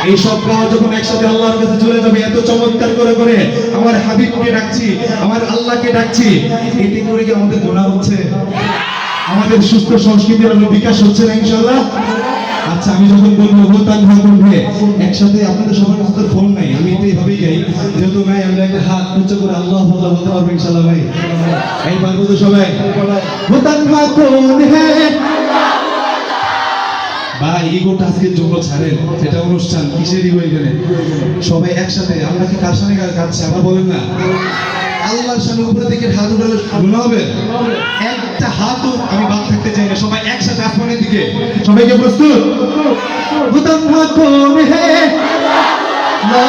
এই সব গাওয়া যখন একসাথে আল্লাহর কাছে চলে যাবে, এত চমৎকার করে করে আমার হাবিবকে ডাকছি, আমার আল্লাহকে ডাকছি, এতে করে কি আমাদের গুনাহ হচ্ছে? আমাদের সুস্থ সংস্কৃতির বিকাশ হচ্ছে না ইনশাআল্লাহ? আচ্ছা, আমি যখন বলবো হোতান ভাগুনহে একসাথে, আপনাদের সবার কাছে তো ফোন নাই, আমি তো এইভাবেই গাই, যেহেতু ভাই আমরা একটা হাত উঁচু করে আল্লাহ আল্লাহ বলতে পারবো ইনশাআল্লাহ ভাই? এই পারবো তো সবাই? হোতান ভাগুনহে ভাই, ইগোটা আজকের জন্য ছাড়েন, এটা অনুষ্ঠান, কিসের ইগো এখানে? সবাই একসাথে, আমরা কি কার সামনে গাচ্ছি? আবার বলেন না, আল্লাহর সামনে উপরে দিকে হাত উঠালে গুনাহ হবে? একটা হাতও আমি বাদ থাকতে চাই না, সবাই একসাথে আসমানের দিকে, সবাইকে প্রস্তুত? খুদা কোন হে না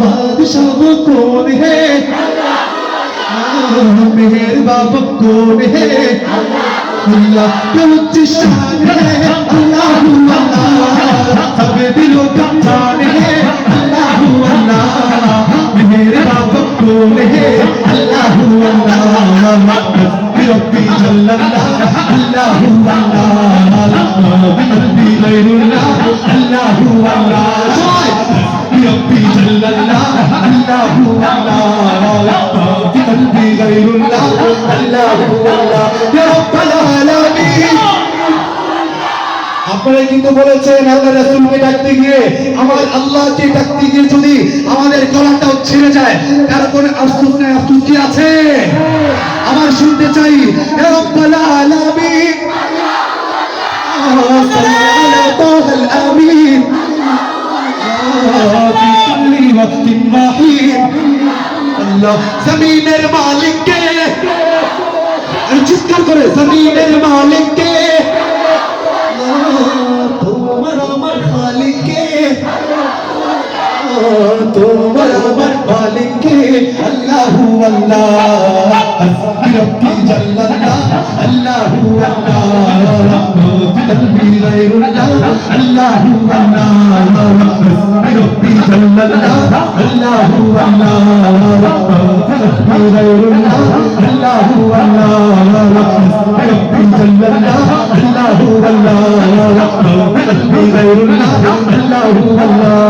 বাদশাহ কোন হে, মেহের বাবা কোন হে, अल्लाह के उच्च शान है, अल्लाह अल्लाह सब दिलों का जान है, अल्लाह अल्लाह मेरे बाप कौन है, अल्लाह अल्लाह रब्बी जल्लल्लाह, अल्लाह अल्लाह रब्बी गैरुल्लाह, अल्लाह अल्लाह रब्बी जल्लल्लाह, अल्लाह अल्लाह रब्बी गैरुल्लाह, अल्लाह अल्लाह या रब्बल आलामीन। আপনারা কিন্তু বলেছেন আল্লাহ রাসূলকে ডাকতে গিয়ে, আমার আল্লাহকে ডাকতে গিয়ে যদি আমাদের গলাটাও ছিঁড়ে যায়, তারপরে আফসোস নাই, আফসোস কি আছে? আবার শুনতে চাই, ইয়া রাব্বাল আলামিন সাল্লি আলা তাহাল আমিন ফি কুল্লি ওয়াক্তিন ওয়াহিদ। আল্লাহ জমিনের মালিককে, চিৎকার করে, জমিনের মালিককে, তোমার আমার খালিককে, তোমার আমার মালিককে, আল্লাহু আল্লাহ রব্বি জাল্লাল্লাহ, আল্লাহু আল্লাহ রব্বি গায়রুল্লাহ, আল্লাহু আল্লাহ রব্বি জাল্লাল্লাহ, আল্লাহু আল্লাহ রব্বি গায়রুল্লাহ, আল্লাহু আল্লাহ রব্বি জাল্লাল্লাহ, আল্লাহু আল্লাহ রব্বি গায়রুল্লাহ, আল্লাহু আল্লাহ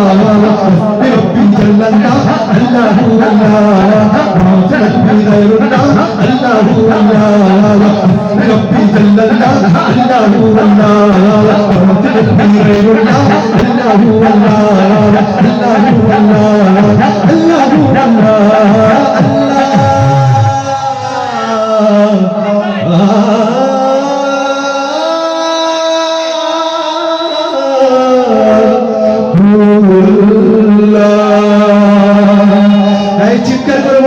ربي جل الله، الله الله ربي غير الله، الله الله ربي جل الله، الله الله ربي غير الله، الله الله الله الله চিৎকার